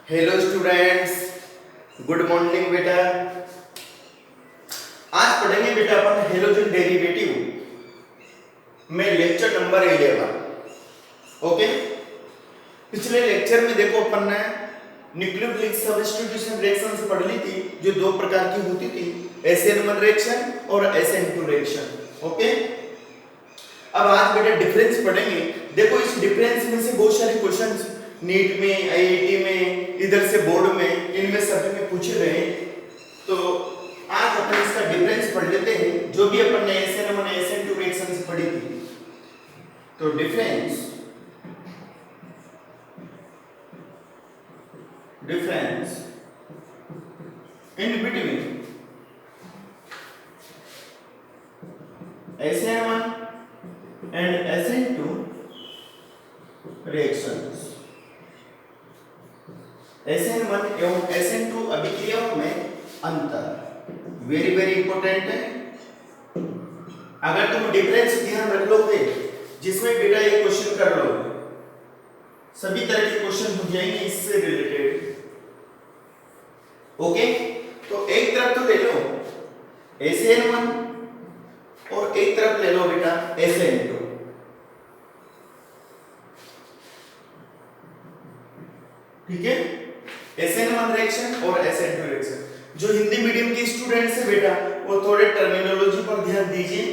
Hello students, good morning बेटा। आज पढ़ेंगे बेटा अपन हेलोजन डेरिवेटिव में लेक्चर नंबर 11। ओके, पिछले लेक्चर में देखो अपन ने न्यूक्लियोफिलिक सब्स्टिट्यूशन रिएक्शंस पढ़ ली थी, जो दो प्रकार की होती थी, SN1 रिएक्शन और SN2 रिएक्शन। ओके, अब आज बेटा डिफरेंस पढ़ेंगे। देखो इस डिफरेंस में से बहुत सारे क्वेश्चंस नीट में, IIT में, इधर से बोर्ड में, इनमें सभी में पूछे गए। तो आज अपन इसका डिफरेंस पढ़ लेते हैं, जो भी अपन ने SN1 SN2 रिएक्शन से पढ़ी थी। तो difference in between SN1 and SN2 reactions। SN1 एवं SN2 अभिक्रियाओं में अंतर वेरी वेरी इंपॉर्टेंट है। अगर तुम डिफरेंस ध्यान रख लोगे, जिसमें बेटा ये क्वेश्चन कर लो, सभी तरह के क्वेश्चन हो जाएंगे इससे रिलेटेड। ओके, तो एक तरफ तो ले लो SN1 और एक तरफ ले लो बेटा SN2। ठीक है, SN1 रिएक्शन और SN2 रिएक्शन। जो हिंदी मीडियम के स्टूडेंट्स हैं बेटा, वो थोड़े टर्मिनोलॉजी पर ध्यान दीजिए।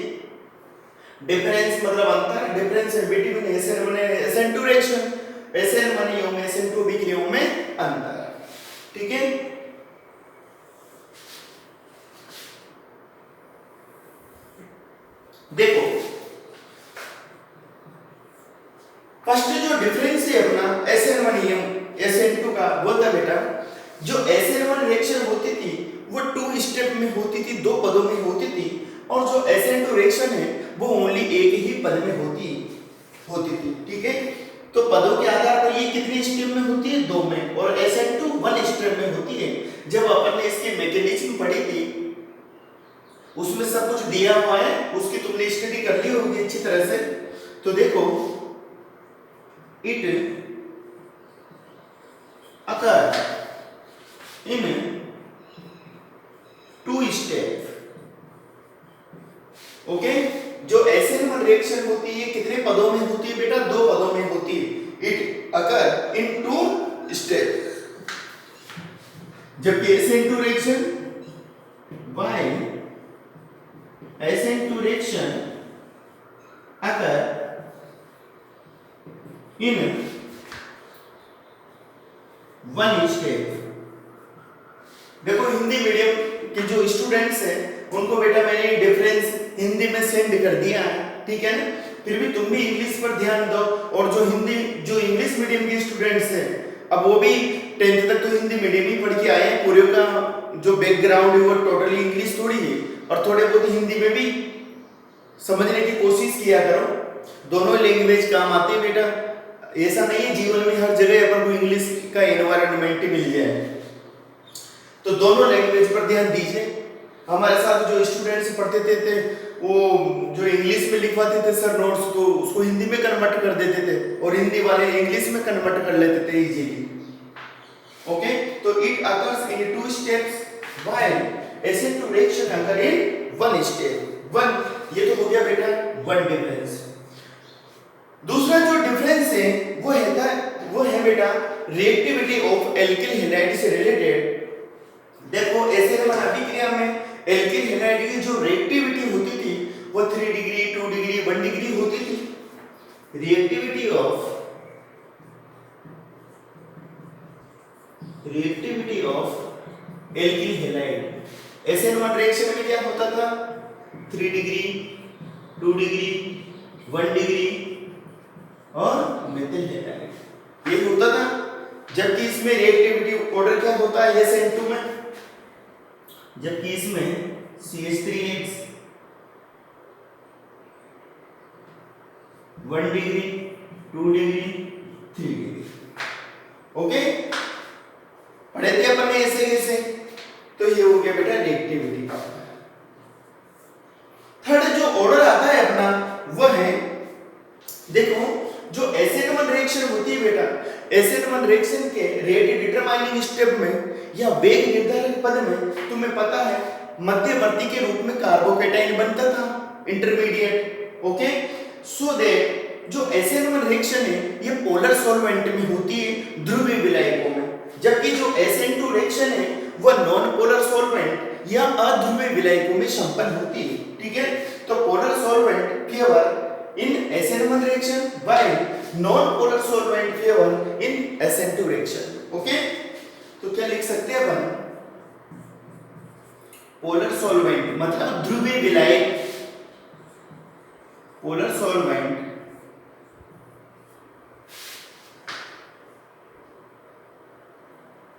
डिफरेंस मतलब अंतर, डिफरेंस है बिटवीन SN1 और SN2 रिएक्शन, SN1 एवं SN2 अभिक्रियाओं में अंतर। ठीक है, देखो फर्स्ट जो डिफरेंस है अपना SN1 एवं SN2 का, वो था बेटा जो SN1 रिएक्शन होती थी वो 2 स्टेप में होती थी, 2 पदों में होती थी, और जो SN2 रिएक्शन है वो ओनली एक ही पद में होती थी। ठीक है, तो पदों के आधार पर ये कितने स्टेप में होती है? 2 में, और SN2 1 स्टेप में होती है। जब अपन ने इसकी मैकेनिज्म पढ़ी थी उसमें सब कुछ दिया हुआ है, उसकी तुमने स्टडी कर ली होगी अच्छी तरह से। तो देखो it occur in 2 step. Okay, जो SN1 रिएक्शन होती है कितने पदों में होती है बेटा? 2 पदों में होती है। It occur in 2 step. जबकि SN2 रिएक्शन SN2 रिएक्शन अगर इन 1 स्टेप। देखो हिंदी मीडियम के जो स्टूडेंट्स हैं उनको बेटा मैंने डिफरेंस हिंदी में सेंड कर दिया है, ठीक है ना? फिर भी तुम भी इंग्लिश पर ध्यान दो। और जो इंग्लिश मीडियम के स्टूडेंट्स हैं, अब वो भी 10th तक तो हिंदी मीडियम ही पढ़ के आए हैं, पूरे का जो बैकग्राउंड है वो टोटली इंग्लिश थोड़ी है, और थोड़े बहुत हिंदी में भी समझने की कोशिश किया करो। दोनों लैंग्वेज काम आती है बेटा। ऐसा नहीं है जीवन में हर जगह अपन को इंग्लिश का एनवायरनमेंट ही मिल जाए, तो दोनों लैंग्वेज पर ध्यान दीजिए। हमारे साथ जो स्टूडेंट्स पढ़ते थे वो जो इंग्लिश में लिखवाते थे सर नोट्स, तो उसको हिंदी में कन्वर्ट कर देते थे, और हिंदी वाले इंग्लिश में कन्वर्ट कर लेते थे इजीली। ओके, तो it occurs in 2 steps while SN2 reaction occur in 1 step. 1 ये तो हो गया बेटा 1 डिफरेंस। दूसरा जो डिफरेंस है वो है बेटा रिएक्टिविटी ऑफ एल्किल हैलाइड से रिलेटेड। देखो SN1 अभिक्रिया में एल्किल हैलाइड की जो रिएक्टिविटी होती थी वो 3 डिग्री, 2 डिग्री, 1 डिग्री होती थी। Reactivity of alkyl halide SN1 reaction में क्या होता था? 3 डिग्री, 2 डिग्री, 1 डिग्री और मेथिल हैलाइड ये होता था। जबकि इसमें रिएक्टिविटी ऑर्डर क्या होता है SN2 में? जबकि इसमें CH3X 1 degree, 2 degree, 3 degree. Okay, पढ़े थे अपन ने ऐसे। तो ये हो गया बेटा रिएक्टिविटी का। थर्ड जो ऑर्डर आता है अपना वो है, देखो जो SN1 रिएक्शन होती है बेटा, SN1 रिएक्शन के रेट डिटरमाइनिंग स्टेप में या वेग निर्धारक पद में तुम्हें पता है मध्यवर्ती के रूप में कार्बोकेटाइन बनता था, इंटरमीडिएट। ओके, सो दैट जो SN1 रिएक्शन है ये पोलर सॉल्वेंट में होती है, ध्रुवीय विलायकों में, जबकि जो SN2 रिएक्शन है वह नॉन पोलर सॉल्वेंट या अध्रुवीय विलायकों में संपन्न होती है। ठीक है, तो polar solvent favour in SN1 reaction while non-polar solvent favor in SN2 reaction. Okay, तो क्या लिख सकते हैं अपन, पोलर सॉल्वेंट मतलब ध्रुवीय विलायक, polar solvent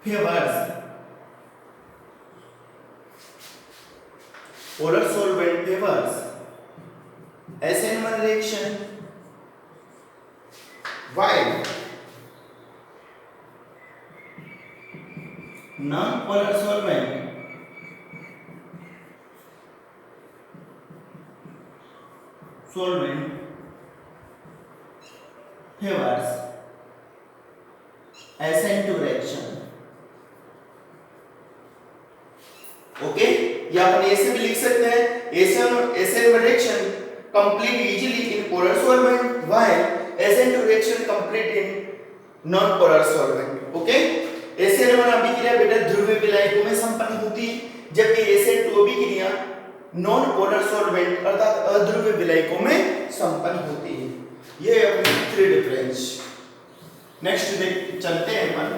favours, polar solvent favours SN1 reaction while non-polar solvent favors SN2 reaction. Okay, या अपन ऐसे भी लिख सकते हैं SN1 reaction complete easily in polar solvent while SN2 reaction complete in non-polar solvent. Okay, SN1 अभिक्रिया बेटा ध्रुवीय विलायकों में संपन्न होती है, जबकि SN2 अभिक्रिया नॉन पोलर सॉल्वेंट अर्थात अध्रुवीय विलायकों में संपन्न होती है। ये अपनी थ्री डिफरेंस। नेक्स्ट देख चलते हैं अपन,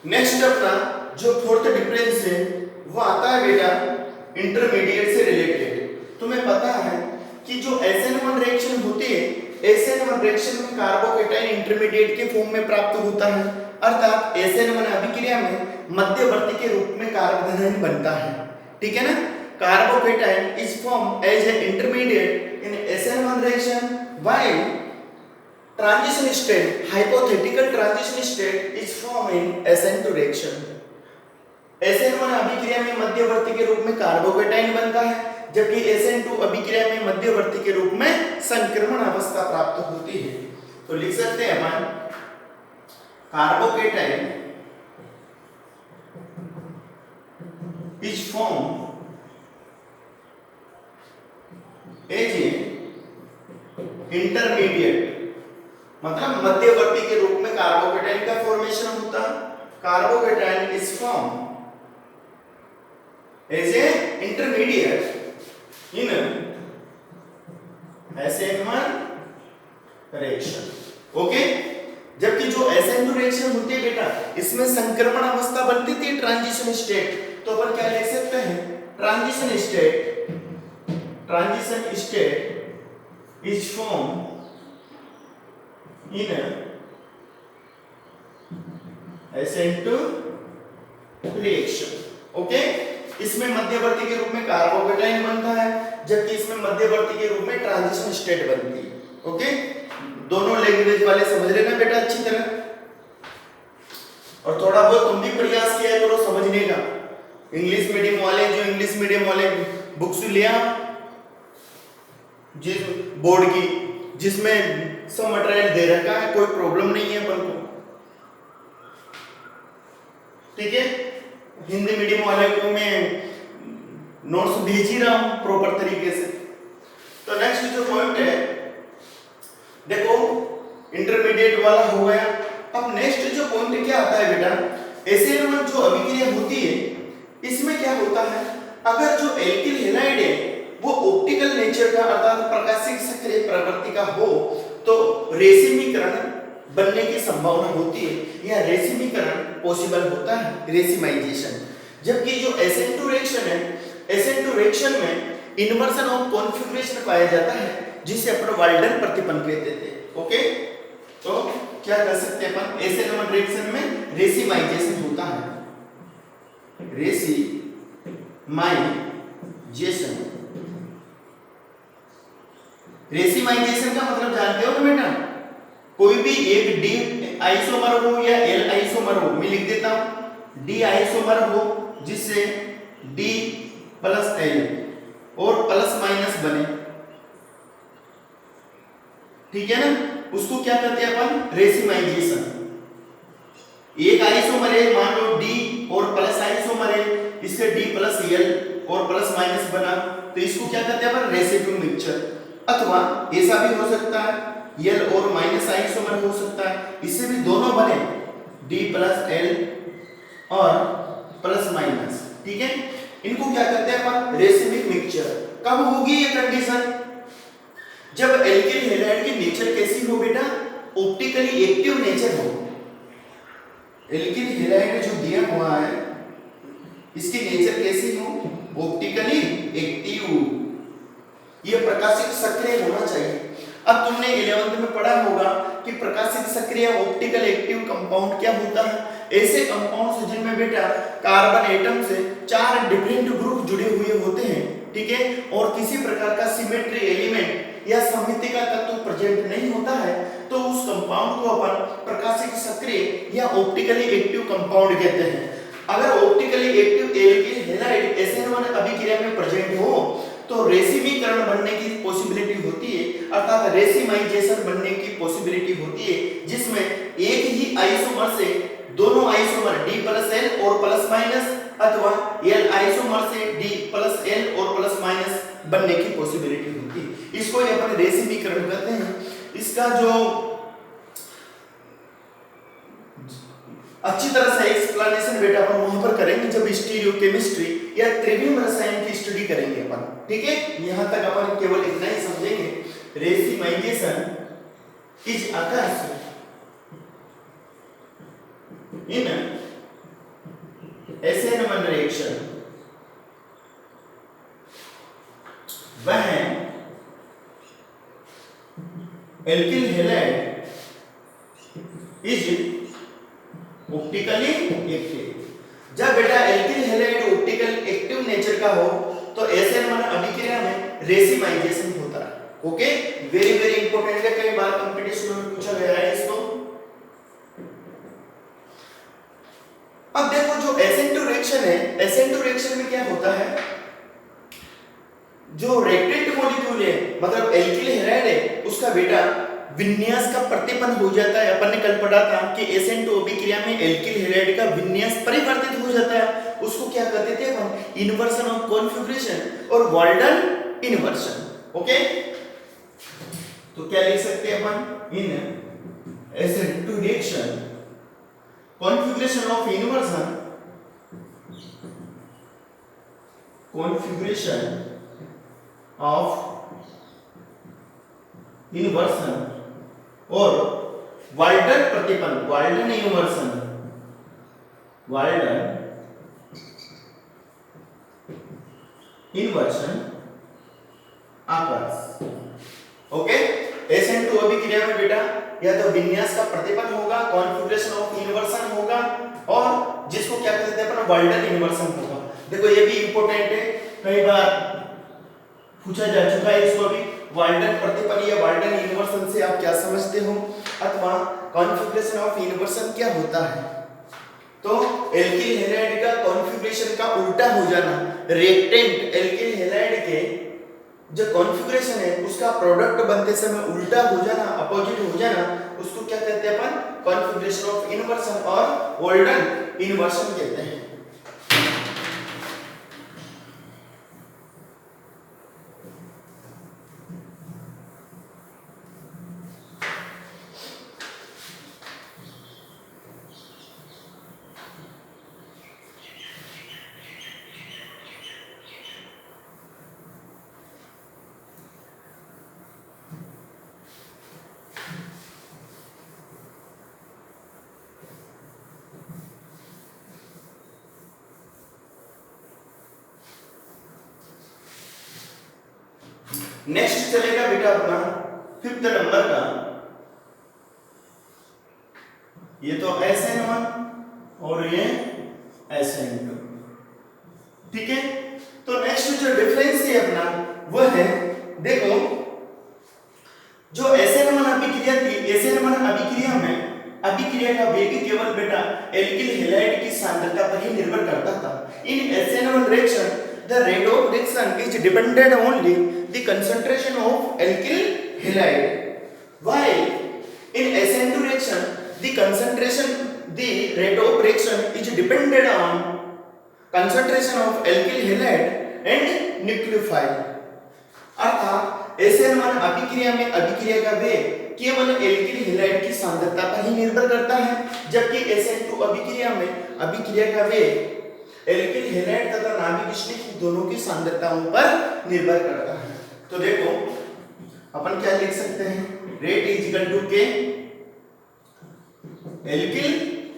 नेक्स्ट अपना जो फोर्थ डिफरेंस है वो आता है बेटा इंटरमीडिएट से रिलेटेड। तुम्हें पता है कि जो SN1 रिएक्शन होती है, SN1 रिएक्शन में कार्बोकेटाइन इंटरमीडिएट के फॉर्म में प्राप्त होता है, अर्थात SN1 अभिक्रिया में मध्यवर्ती के रूप में कार्बोधन बनता है। ठीक है ना, carbocation is form as a intermediate in SN1 reaction while transition state, hypothetical transition state is formed in SN2 reaction. SN1 अभिक्रिया में मध्यवर्ती के रूप में कार्बोकेटाइन बनता है, जबकि SN2 अभिक्रिया में मध्यवर्ती के रूप में संक्रमण अवस्था प्राप्त होती है। तो लिख सकते हैं अपन carbocation is formed as a intermediate, मतलब मध्यवर्ती के रूप में कार्बोकेटाइन का फॉर्मेशन होता है। Carbocation is form as a intermediate in SN1 reaction. Okay, जबकि जो SN2 रिएक्शन होती है बेटा, इसमें संक्रमण अवस्था बनती थी, ट्रांजिशन स्टेट। तो अपन क्या लिख सकते हैं, transition state is form in SN2 reaction. Okay, इसमें मध्यवर्ती के रूप में कार्बोकेटाइन बनता है, जबकि इसमें मध्यवर्ती के रूप में ट्रांजिशन स्टेट बनती है। ओके, दोनों लैंग्वेज वाले समझ लेना बेटा अच्छी तरह, और थोड़ा बहुत तुम भी प्रयास किया करो समझने का। इंग्लिश मीडियम वाले, जो इंग्लिश मीडियम वाले बुक्स लिया जिस बोर्ड की, जिसमें सब मटेरियल दे रखा है, कोई प्रॉब्लम नहीं है अपन को। ठीक है, हिंदी मीडियम वाले को मैं नोट्स भेज ही रहा हूं प्रॉपर तरीके से। तो नेक्स्ट जो पॉइंट है, देखो इंटरमीडिएट वाला हो गया। अब नेक्स्ट जो पॉइंट क्या आता है बेटा, SN1 जो अभिक्रिया होती है, इसमें क्या होता है, अगर जो एल्किल हैलाइड है वो ऑप्टिकल नेचर का अर्थात प्रकाशिक सक्रिय प्रवृत्ति का हो, तो रेसिमीकरण बनने की संभावना होती है, या रेसिमीकरण पॉसिबल होता है, रेसिमाइजेशन। जबकि जो SN2 रिएक्शन है, SN2 रिएक्शन में इन्वर्सन ऑफ कॉन्फिगरेशन पाया जाता है, जिसे अपन वाल्डन प्रतिबंध कहते थे। ओके, तो क्या कर सकते हैं अपन, SN1 रिएक्शन में रेसिमाइजेशन होता है, रेसिमाइजेशन। रेसिमाइजेशन का मतलब जानते हो ना बेटा, कोई भी एक डी आइसोमर हो या एल आइसोमर हो, मैं लिख देता हूं डी आइसोमर हो जिससे डी प्लस एल और प्लस माइनस बने, ठीक है ना, उसको क्या करते हैं अपन, रेसिमाइजेशन। एक आइसोमर है मान लो डी और प्लस आइसोमर है, इससे डी प्लस एल और प्लस माइनस बना, तो इसको क्या कहते हैं अपन, रेसिड्यू मिक्सचर। अथवा ऐसा भी हो सकता है एल और माइनस आइसोमर हो सकता है, इससे भी दोनों बने डी प्लस एल और प्लस माइनस, ठीक है, इनको क्या कहते हैं अपन, रेसिमिक मिक्सचर। कब होगी ये कंडीशन, जब एल्किल हैलाइड की नेचर कैसी हो बेटा, ऑप्टिकली एक्टिव नेचर हो। एल्किल हैलाइड जो दिया हुआ है इसकी नेचर कैसी हो, ऑप्टिकली एक्टिव, ये प्रकाशिक सक्रिय होना चाहिए। अब तुमने 11th में पढ़ा होगा कि प्रकाशिक सक्रिय ऑप्टिकल एक्टिव कंपाउंड क्या होता है, ऐसे कंपाउंड्स जिनमें बेटा कार्बन एटम से 4 डिफरेंट ग्रुप जुड़े हुए होते हैं, ठीक है, और किसी प्रकार का सिमेट्री एलिमेंट या सममिति का तत्व प्रेजेंट नहीं होता है, तो उस कंपाउंड को अपन प्रकाशिक सक्रिय या ऑप्टिकली एक्टिव कंपाउंड कहते हैं। अगर optically active alkyl halide SN1 अभिक्रिया में प्रेजेंट हो तो रेसिमीकरण बनने की पॉसिबिलिटी होती है, अर्थात रेसिमाइजेशन बनने की पॉसिबिलिटी होती है, जिसमें एक ही आइसोमर से दोनों आइसोमर डी प्लस एल और प्लस माइनस अथवा एल आइसोमर से डी प्लस एल और प्लस माइनस बनने की पॉसिबिलिटी होती है, इसको ही अपन रेसिमीकरण कहते हैं। इसका जो अच्छी तरह से एक्सप्लेनेशन बेटा अपन वहां पर करेंगे जब स्टीरियोकेमिस्ट्री या त्रिविम रसायन की स्टडी करेंगे अपन, ठीक है, यहां तक अपन केवल इतना ही समझेंगे। Racemisation is occurs in SN1 reaction when alkyl halide is optically active. जब बेटा alkyl halide optical active nature का हो तो SN1 अभिक्रिया में रेसिमाइजेशन होता है। ओके, वेरी वेरी इंपॉर्टेंट है, कई बार कंपटीशन में पूछा गया है इसको। अब देखो जो SN2 रिएक्शन है, SN2 रिएक्शन में क्या होता है, जो रेक्टेंट मॉलिक्यूल है मतलब एल्किल हैलाइड है उसका बेटा विन्यास का प्रतिपन्न हो जाता है। अपन ने कल पढ़ा था कि SN2 अभिक्रिया में एल्किल हैलाइड का विन्यास परिवर्तित हो जाता है, उसको क्या कहते थे अपन, इन्वर्सन ऑफ कॉन्फ़िगरेशन और वाल्डन इन्वर्सन। ओके, तो क्या लिख सकते हैं अपन, in SN2 reaction configuration of inversion, configuration of inversion और वाल्डन प्रतिपन्न, Walden inversion, Walden inversion occurs. Okay, SN2 अभिक्रिया में बेटा या तो विन्यास का प्रतिपन्न होगा, कॉन्फ़िगरेशन ऑफ इन्वर्सन होगा और जिसको क्या कहते हैं अपन, वाल्डन इन्वर्सन होगा। देखो ये भी इंपॉर्टेंट है, कई बार पूछा जा चुका है इसको भी, वाल्डन प्रतिपन्न या वाल्डन इन्वर्सन से आप क्या समझते हो, अथवा कॉन्फ़िगरेशन ऑफ इन्वर्सन क्या होता है। तो एल्किल हैलाइड का कॉन्फ़िगरेशन का उल्टा हो जाना, रेक्टेंट एल्किल हैलाइड के जो कॉन्फ़िगरेशन है उसका प्रोडक्ट बनते समय उल्टा हो जाना, अपोजिट हो जाना, उसको क्या कहते हैं अपन, कॉन्फ़िगरेशन ऑफ इन्वर्सन और वाल्डन इन्वर्सन कहते हैं। नेक्स्ट चलेगा बेटा अपना 5th नंबर का, ये तो SN1 और ये SN2, ठीक है। तो नेक्स्ट जो डिफरेंस है अपना वो है, देखो अभिक्रिया में अभिक्रिया का वेग केवल बेटा एल्किल हैलाइड की सांद्रता पर ही निर्भर करता था। इन SN1 reaction the rate of reaction is dependent only the concentration of alkyl halide while in SN2 reaction the concentration the rate of reaction is dependent on concentration of alkyl halide and nucleophile. अर्थात SN1 अभिक्रिया में अभिक्रिया का वेग केवल alkyl halide की सांद्रता पर ही निर्भर करता है, जबकि SN2 अभिक्रिया में अभिक्रिया का वेग एल्किल हैलाइड तथा नाभिक स्नेही दोनों की सांद्रताओं पर निर्भर करता है। तो देखो अपन क्या लिख सकते हैं, रेट इज इक्वल टू के एल्किल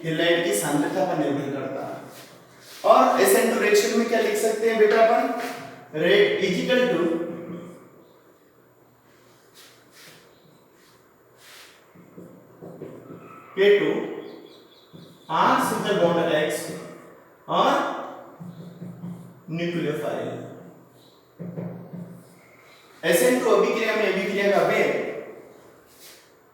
हैलाइड की सांद्रता पर निर्भर करता है। और SN2 रिएक्शन में क्या लिख सकते हैं बेटा अपन, rate is equal to K2 R single bond X और न्यूक्लियोफाइल। SN2 अभिक्रिया में अभिक्रिया का वेग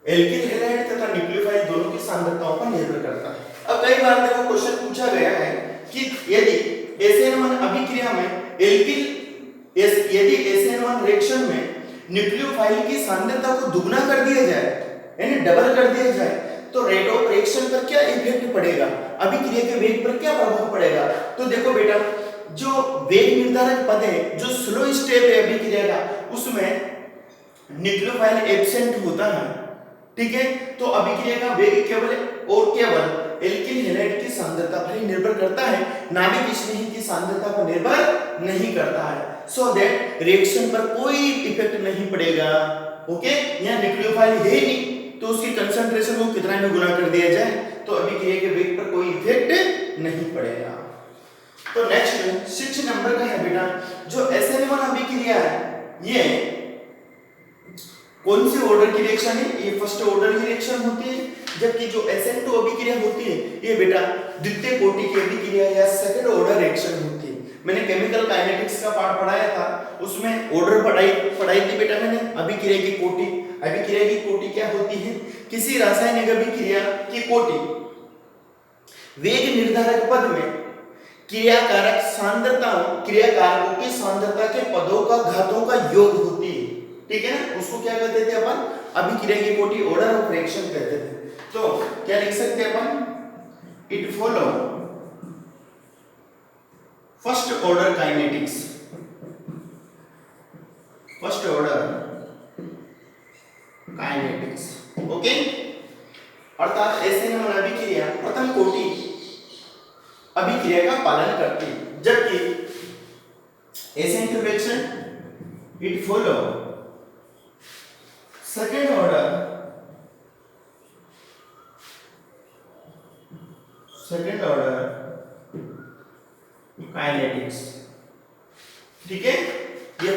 एल्किल हैलाइड तथा न्यूक्लियोफाइल दोनों की सांद्रताओं पर निर्भर करता है। अब कई बार देखो क्वेश्चन पूछा गया है कि यदि SN1 अभिक्रिया में यदि SN1 रिएक्शन में न्यूक्लियोफाइल की सांद्रता को दुगना कर दिया जाए यानी डबल कर दिया जाए तो रेट ऑफ रिएक्शन पर क्या इफेक्ट पड़ेगा, अभिक्रिया के वेग पर क्या प्रभाव पड़ेगा। तो देखो बेटा जो वेग निर्धारक पद है, जो स्लो स्टेप है अभिक्रिया का, उसमें न्यूक्लियोफाइल एब्सेंट होता है, ठीक है। तो अभिक्रिया का वेग केवल और केवल एल्किल हैलाइड की सांद्रता पर ही निर्भर करता है, नाभिक स्नेही की सांद्रता पर निर्भर नहीं करता है। सो दैट रिएक्शन पर कोई इफेक्ट नहीं पड़ेगा। ओके, यहाँ न्यूक्लियोफाइल है नहीं तो उसकी कंसंट्रेशन को कितना में गुना कर दिया जाए तो अभिक्रिया के वेग पर कोई इफेक्ट नहीं पड़ेगा। तो नेक्स्ट 6 नंबर का है बेटा, जो SN1 अभिक्रिया है ये कौन सी ऑर्डर की रिएक्शन है, ये फर्स्ट ऑर्डर की रिएक्शन होती है, जबकि जो SN2 अभिक्रिया होती है ये बेटा द्वितीय कोटि की अभिक्रिया या सेकंड ऑर्डर रिएक्शन होती है। मैंने केमिकल काइनेटिक्स का पार्ट पढ़ाया था, उसमें ऑर्डर पढ़ाई थी बेटा मैंने। अभिक्रिया की कोटि क्या होती है, किसी रासायनिक अभिक्रिया की कोटि वेग निर्धारक पद में क्रियाकारकों की सांद्रता के पदों का घातों का योग होती है, ठीक है ना। उसको क्या कहते थे अपन, अभिक्रिया की कोटि ऑर्डर ऑफ रिएक्शन कहते थे। तो क्या लिख सकते हैं अपन, it follow first order kinetics, first order kinetics. Okay, अर्थात SN1 अभिक्रिया प्रथम कोटि अभिक्रिया का पालन करती है, जबकि SN2 reaction it follow second order kinetics, ठीक है। ये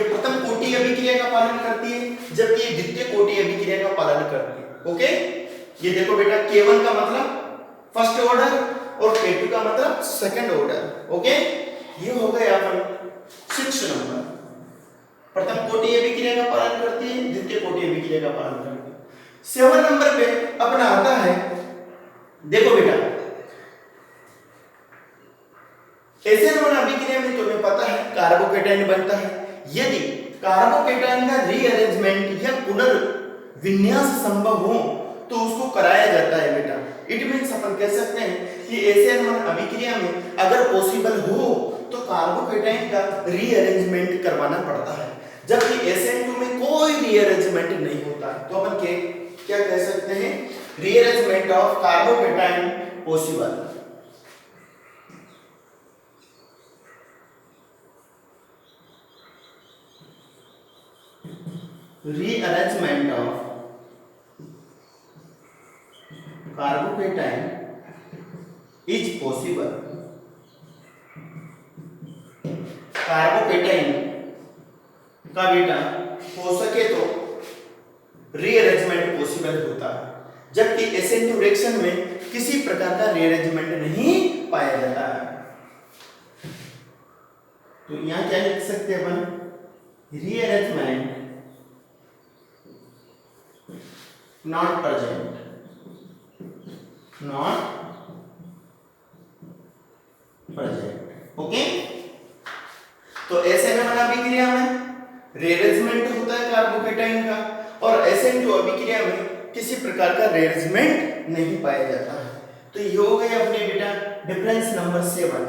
प्रथम कोटि अभिक्रिया का पालन करती है, जबकि ये द्वितीय कोटि अभिक्रिया का पालन करती है। ओके, ये देखो बेटा K1 का मतलब फर्स्ट ऑर्डर और K2 का मतलब सेकंड ऑर्डर। ओके, ये हो गया अपन 6 नंबर, प्रथम कोटि अभिक्रिया का पालन करती है, द्वितीय कोटि अभिक्रिया का पालन करती है। 7 नंबर पे अपना आता है, देखो बेटा SN1 अभिक्रिया में तुम्हें पता है कार्बोकेटाइन बनता है। यदि कार्बोकेटाइन का रीअरेंजमेंट या पुनर्विन्यास संभव हो तो उसको कराया जाता है बेटा। इट मींस अपन कह सकते हैं कि SN1 अभिक्रिया में अगर पॉसिबल हो तो कार्बोकेटाइन का रीअरेंजमेंट करवाना पड़ता है, जबकि SN2 में कोई रीअरेंजमेंट नहीं होता। तो अपन क्या कह सकते हैं, rearrangement of carbocation possible. Rearrangement of carbocation is possible। Carbocation का बेटा हो सके तो रीअरेंजमेंट पॉसिबल होता है, जबकि SN2 रिएक्शन में किसी प्रकार का रीअरेंजमेंट नहीं पाया जाता है। तो यहां क्या लिख सकते हैं अपन, rearrangement not present, not present. Okay, तो SN1 अभिक्रिया में रीअरेंजमेंट होता है कार्बोकेटाइन का, और SN2 अभिक्रिया में किसी प्रकार का रीअरेंजमेंट नहीं पाया जाता है। तो ये हो गए अपने बेटा डिफरेंस नंबर 7।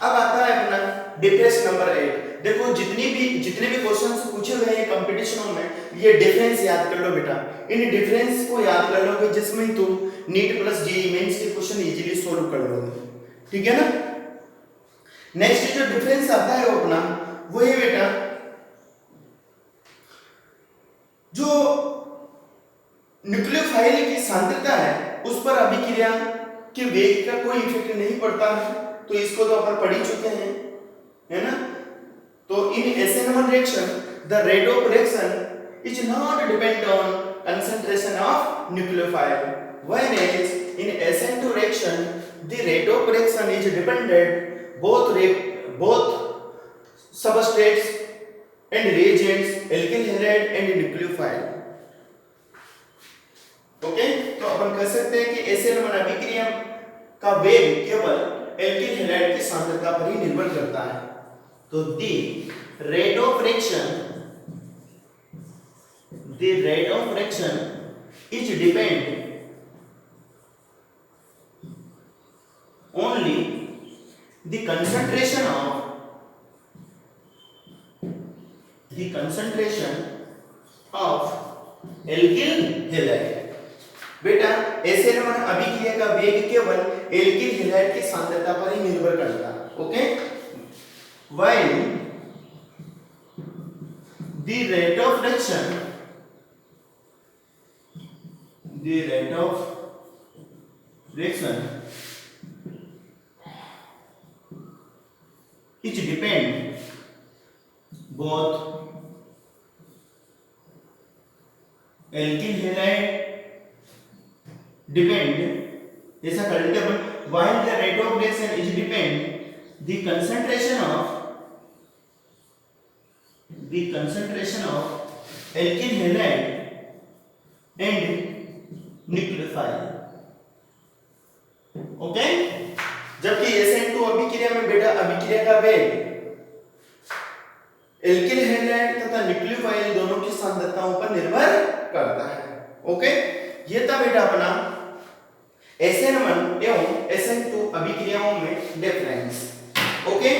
अब आता है अपना डिफरेंस नंबर 8। देखो जितने भी क्वेश्चंस पूछे हुए हैं कंपटीशनों में, ये डिफरेंस याद कर लो बेटा। इन डिफरेंस को याद कर लो कि जिसमें तुम नीट प्लस जेईई मेंस के क्वेश्चन इजीली सॉल्व कर लोगे, ठीक है ना। नेक्स्ट जो डिफरेंस आता है वो अपना वो है बेटा जो न्यूक्लियोफाइल की सांद्रता है उस पर अभिक्रिया के वेग का कोई इफेक्ट नहीं पड़ता है, तो इसको तो अपन पढ़ ही चुके हैं, है ना। तो इन SN1 reaction the rate of reaction is not depend on concentration of nucleophile, whereas in SN2 reaction the rate of reaction is dependent both substrates and reagents, alkyl halide and nucleophile। Okay, तो अपन कह सकते हैं कि SN1 अभिक्रिया का वेग केवल alkyl halide की सांद्रता पर ही निर्भर करता है। तो the rate of reaction is depend only the concentration of alkyl halide। बेटा SN1 अभिक्रिया का वेग केवल एल्किल हैलाइड की सांद्रता पर ही निर्भर करता है। Okay, while the rate of reaction is depend both alkyl halide depend, ऐसा कर लेते अपन, while the rate of reaction is depend the concentration of alkyl halide and nucleophile। Okay, जबकि SN2 अभिक्रिया में बेटा अभिक्रिया का वेग एल्किल हैलाइड तथा न्यूक्लियोफाइल दोनों की सांद्रताओं पर निर्भर करता है। ओके, ये था बेटा अपना SN1 एवं SN2 अभिक्रियाओं में डिफरेंस। ओके,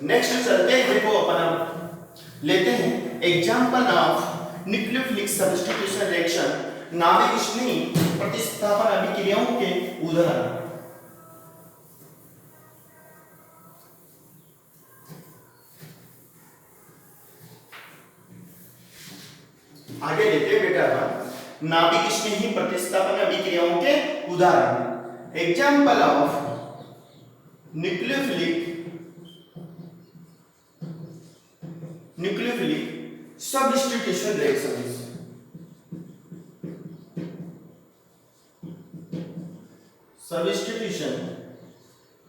नेक्स्ट चलते हैं, देखो अपन लेते हैं example of nucleophilic substitution reaction, नाभिक स्नेही प्रतिस्थापन अभिक्रियाओं के उदाहरण। आगे लेते हैं बेटा नाभिक स्नेही प्रतिस्थापन अभिक्रियाओं के उदाहरण। Example of nucleophilic substitution reactions. Substitution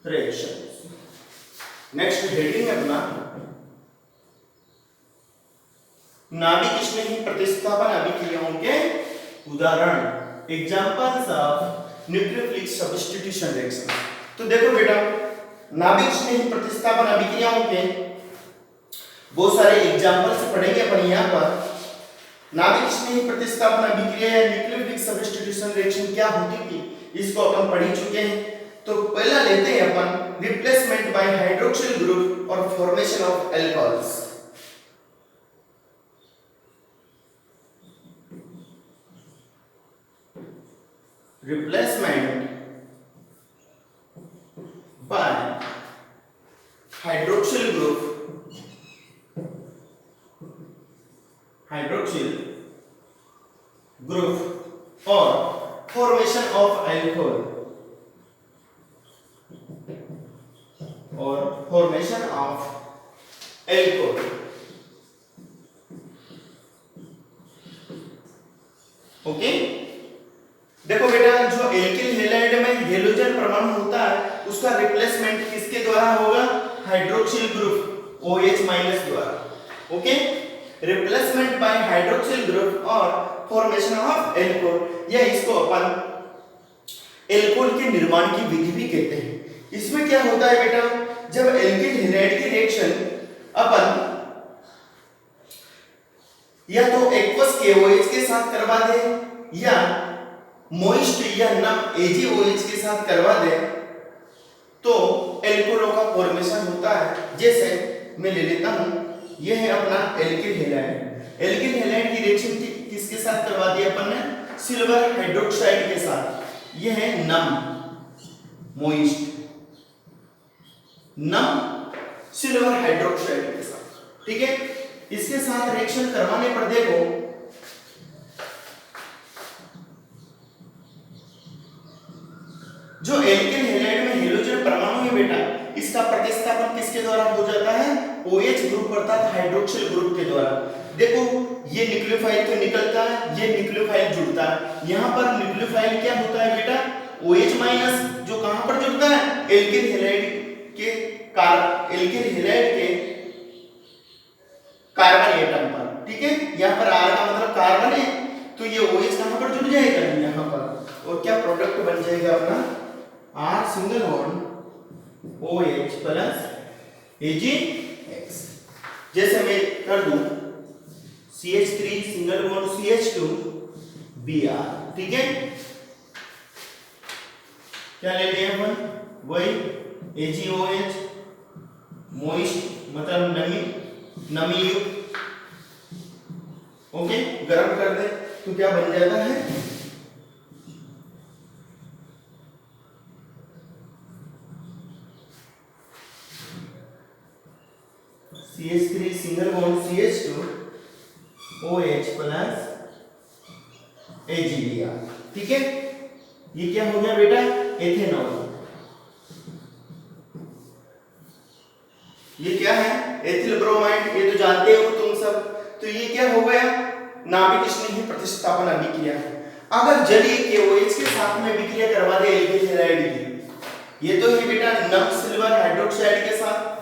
reactions. Next heading है अपना नाभिक स्नेही प्रतिस्थापन अभिक्रियाओं के उदाहरण, examples of nucleophilic substitution reaction. तो देखो बेटा नाभिक स्नेही प्रतिस्थापन अभिक्रियाओं के बहुत सारे एग्जांपल्स पढ़ेंगे अपन यहाँ पर। नाभिक स्नेही प्रतिस्थापन अभिक्रिया या न्यूक्लियोफिलिक सब्स्टिट्यूशन रिएक्शन क्या होती थी इसको अपन पढ़ ही चुके हैं। तो पहला लेते हैं अपन रिप्लेसमेंट बाय हाइड्रोक्सिल ग्रुप और formation of alcohols. Replacement by hydroxyl group or formation of alcohol okay. देखो बेटा जो एल्किल हैलाइड में हेलोजन परमाणु होता है उसका रिप्लेसमेंट किसके द्वारा होगा, हाइड्रोक्सिल ग्रुप OH- द्वारा। Okay, replacement bye hydroxyl group और फॉर्मेशन ऑफ एल्कोहल, या इसको अपन एल्कोहल के निर्माण की विधि भी कहते हैं। इसमें क्या होता है बेटा, जब एल्किल हैलाइड की रिएक्शन अपन या तो एक्वस KOH के साथ करवा दे या मोइस्ट या नम AgOH के साथ करवा दे तो एल्कोहलों का फॉर्मेशन होता है। जैसे मैं ले लेता हूं, यह है अपना एल्किल हैलाइड। एल्किल हैलाइड की रिएक्शन किसके साथ करवा दी अपन ने, सिल्वर हाइड्रोक्साइड के साथ। यह है नम मोइस्ट, नम सिल्वर हाइड्रोक्साइड के साथ, ठीक है। इसके साथ रिएक्शन करवाने पर देखो जो एल्किल हैलाइड में हेलोजन परमाणु है बेटा, इसका प्रतिस्थापन किसके द्वारा हो जाता है, OH ग्रुप अर्थात हाइड्रोक्सिल ग्रुप के द्वारा। देखो ये न्यूक्लियोफाइल तो निकलता है, ये न्यूक्लियोफाइल जुड़ता है। यहां पर न्यूक्लियोफाइल क्या होता है बेटा, OH माइनस, जो कहां पर जुड़ता है, एल्किल हैलाइड के एल्किल हैलाइड के कार्बन एटम पर, ठीक है। यहां पर R का मतलब कार्बन है, तो ये OH कहां पर जुड़ जाएगा, यहां पर। और क्या प्रोडक्ट बन जाएगा अपना, R single bond OH plus AgX। जैसे मैं कर दूं CH3 single bond CH2 Br, ठीक है। क्या ले लिए अपन, वही AgOH मोइस्ट मतलब नमी युक्त, ओके। गर्म कर दे तो क्या बन जाता है, CH3 single bond CH2 OH plus AgBr, ठीक है। ये क्या हो गया बेटा, एथेनॉल। ये क्या है, एथिल ब्रोमाइड, ये तो जानते हो तुम सब। तो ये क्या हो गया, नाभिक स्नेही प्रतिस्थापन अभिक्रिया। अगर जलीय KOH के साथ में विक्रिया करवा दे एल्किल हैलाइड की, ये तो है बेटा नम सिल्वर हाइड्रोक्साइड के साथ,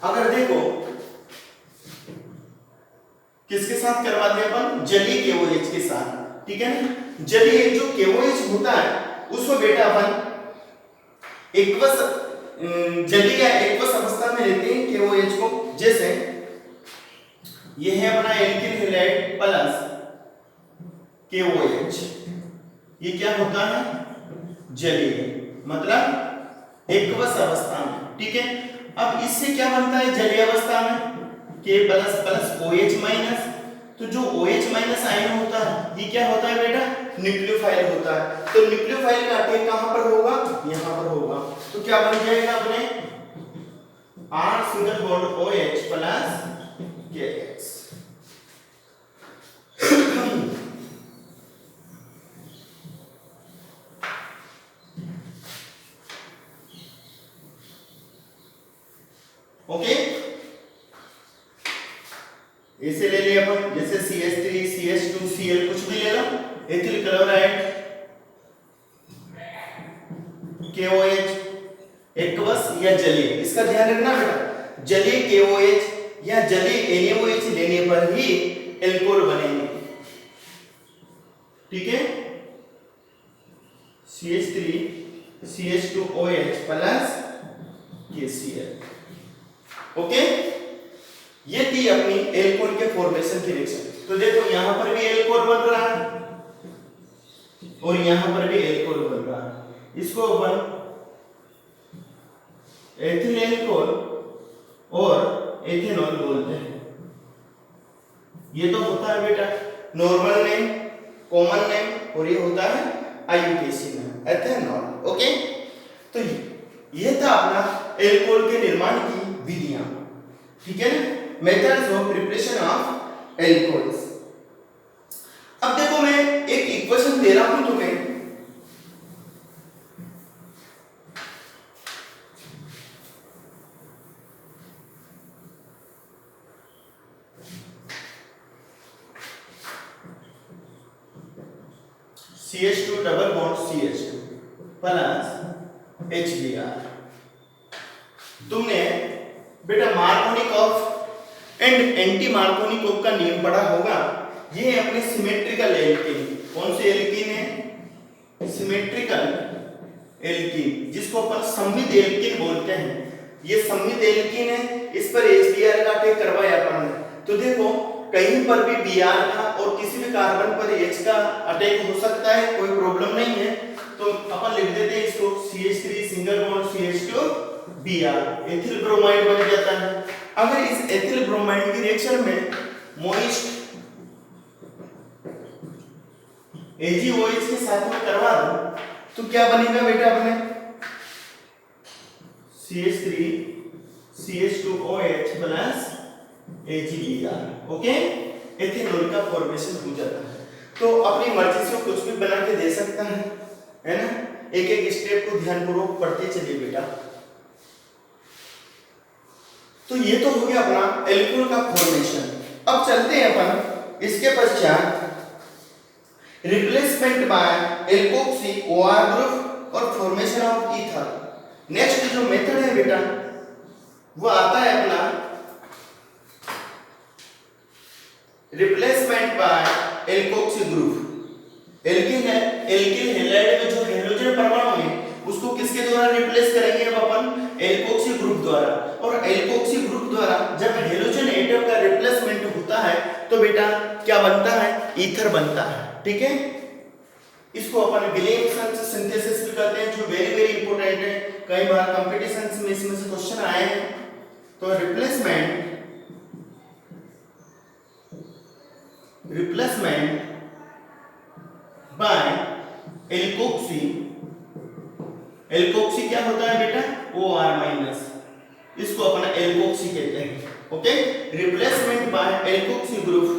अगर देखो किसके साथ करवा दे अपन, जलीय KOH के साथ, ठीक है ना। जलीय जो KOH होता है उसको बेटा अपन एक्वस जलीय या एक्वस अवस्था में लेते हैं KOH को। जैसे ये है अपना एल्किल हैलाइड प्लस KOH, ये क्या होता है, जलीय मतलब एक्वस अवस्था में, ठीक है। अब इससे क्या बनता है जलीय अवस्था में, K plus plus OH minus. तो जो OH माइनस आयन होता है ये क्या होता है बेटा, न्यूक्लियोफाइल होता है। तो न्यूक्लियोफाइल का अटैक कहां पर होगा, यहां पर होगा। तो क्या बन जाएगा अपने R single bond OH plus KX। Okay, ऐसे ले लिए अपन, जैसे CH3 CH2 Cl कुछ भी ले लो, एथिल क्लोराइड KOH एक्वस या जलीय। इसका ध्यान रखना बेटा, जलीय KOH या जलीय NaOH लेने पर ही एल्कोहल बनेंगे, ठीक है। CH3 CH2OH plus KCl, okay. ये थी अपनी एल्कोहल के फॉर्मेशन की रिएक्शन। तो देखो यहां पर भी एल्कोहल बन रहा है और यहां पर भी एल्कोहल बन रहा है। इसको अपन एथिल एल्कोहल और एथेनॉल बोलते हैं। ये तो होता है बेटा नॉर्मल नेम, कॉमन नेम, और ये होता है IUPAC नेम, एथेनॉल, ओके। तो ये था अपना एल्कोहल के निर्माण की विधियां, ठीक है ना, methods of preparation of alcohols. अब देखो मैं एक इक्वेशन दे रहा हूं तुम्हें, CH2 double bond CH2, plus HBr। तुमने बेटा मार्कोनिकॉफ एंड एंटी मार्कोनिकॉफ का नियम पढ़ा होगा। ये अपने सिमेट्रिकल एल्कीन, कौन से एल्कीन है? सिमेट्रिकल एल्कीन, जिसको अपन सममित एल्कीन बोलते हैं। ये सममित एल्कीन है, इस पर HBr का अटैक करवाया अपन ने। तो देखो कहीं पर भी Br का और किसी भी कार्बन पर H का अटैक हो सकता है, कोई प्रॉब्लम नहीं है। तो अपन लिख देते हैं इसको CH3 single bond CH2 Br, ethyl bromide बन जाता है। अगर इस एथिल ब्रोमाइड की रिएक्शन में मोइस्ट AgOH के साथ में करवा दो तो क्या बनेगा बेटा? अपने CH3 CH2OH plus AgBr, okay, ethanol का फॉर्मेशन हो जाता है। तो अपनी मर्जी से कुछ भी बना के दे सकता है ना। एक एक स्टेप को ध्यानपूर्वक पढ़ते चलिए बेटा। तो ये तो हो गया अपना एल्कोहल का फॉर्मेशन। अब चलते हैं अपन इसके पश्चात replacement bye alkoxy OR group और फॉर्मेशन ऑफ ईथर। नेक्स्ट जो मेथड है बेटा वो आता है अपना replacement bye alkoxy group. Alkyl है, एल्किल हैलाइड में जो हेलोजन परमाणु है उसको किसके द्वारा रिप्लेस करेंगे अब अपन? एल्कोक्सी ग्रुप द्वारा। और एल्कोक्सी ग्रुप द्वारा जब हेलोजन एटम का रिप्लेसमेंट होता है तो बेटा क्या बनता है? ईथर बनता है, ठीक है। इसको अपन विलियमसन सिंथेसिस भी कहते हैं, जो वेरी वेरी इंपॉर्टेंट है। कई बार कंपटीशंस में इसमें से क्वेश्चन आए हैं। तो रिप्लेसमेंट बाय एल्कोक्सी। एल्कोक्सी क्या होता है बेटा? OR माइनस, इसको अपना एल्कोक्सी कहते हैं, okay. Replacement bye alkoxy group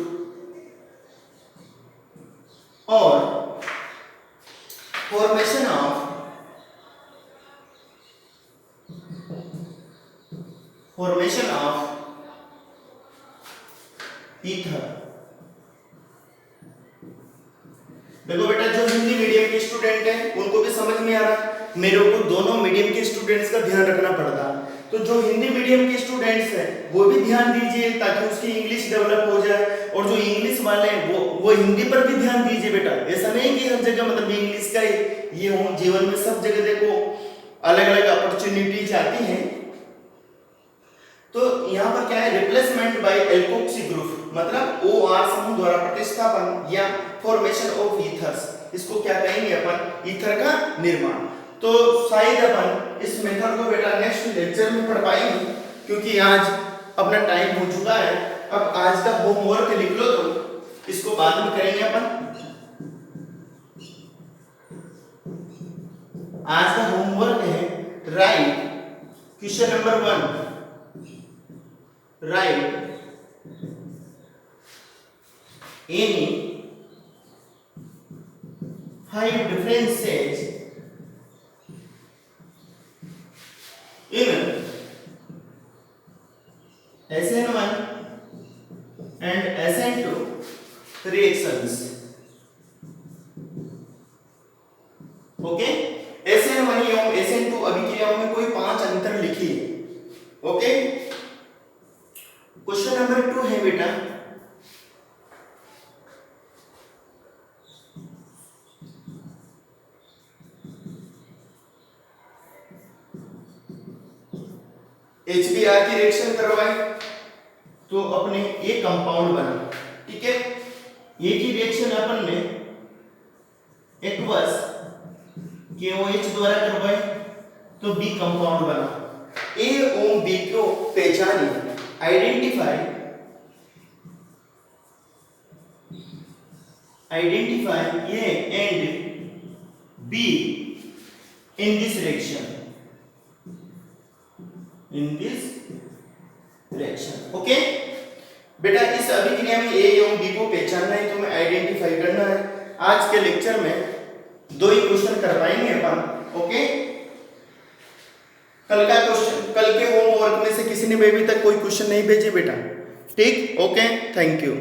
और फॉर्मेशन ऑफ ईथर। देखो बेटा जो हिंदी मीडियम के स्टूडेंट हैं उनको भी समझ में आ रहा है, मेरे को दोनों मीडियम के स्टूडेंट्स का ध्यान रखना पड़ता है। तो जो हिंदी मीडियम के स्टूडेंट्स हैं वो भी ध्यान दीजिए ताकि उसकी इंग्लिश डेवलप हो जाए, और जो इंग्लिश वाले हैं वो हिंदी पर भी ध्यान दीजिए बेटा। ऐसा नहीं कि हर जगह मतलब इंग्लिश का ये हो, जीवन में सब जगह देखो अलग अलग अपॉर्चुनिटीज आती हैं। तो यहाँ पर क्या है? रिप्लेसमेंट बाय एल्कोक्सी ग्रुप मतलब OR समूह द्वारा प्रतिस्थापन या फॉर्मेशन ऑफ ईथर्स, इसको क्या कहेंगे अपन? ईथर का निर्माण। तो शायद अपन इस मेथड को बेटा नेक्स्ट लेक्चर में पढ़ पाएंगे, क्योंकि आज अपना टाइम हो चुका है। अब आज का होमवर्क लिख लो, तो इसको बाद में करेंगे अपन। आज का होमवर्क है right question number 1, right any 5 differences in SN1 and SN2 reactions, okay. SN1 एवं SN2 अभिक्रियाओं में कोई 5 अंतर लिखिए, ओके। क्वेश्चन नंबर 2 है बेटा HBr की रिएक्शन करवाए तो अपने ए कंपाउंड बना, ठीक है। ए की रिएक्शन अपन ने एक्वस KOH द्वारा करवाए तो बी कंपाउंड बना। ए और बी को पहचानिए, identify A and B in this reaction, okay बेटा। इस अभिक्रिया में ए एवं बी को पहचानना है, तो मैं आइडेंटिफाई करना है। आज के लेक्चर में 2 ही क्वेश्चन कर पाएंगे अपन, ओके। कल के होमवर्क में से किसी ने भी अभी तक कोई क्वेश्चन नहीं भेजे बेटा, ठीक, ओके, थैंक यू।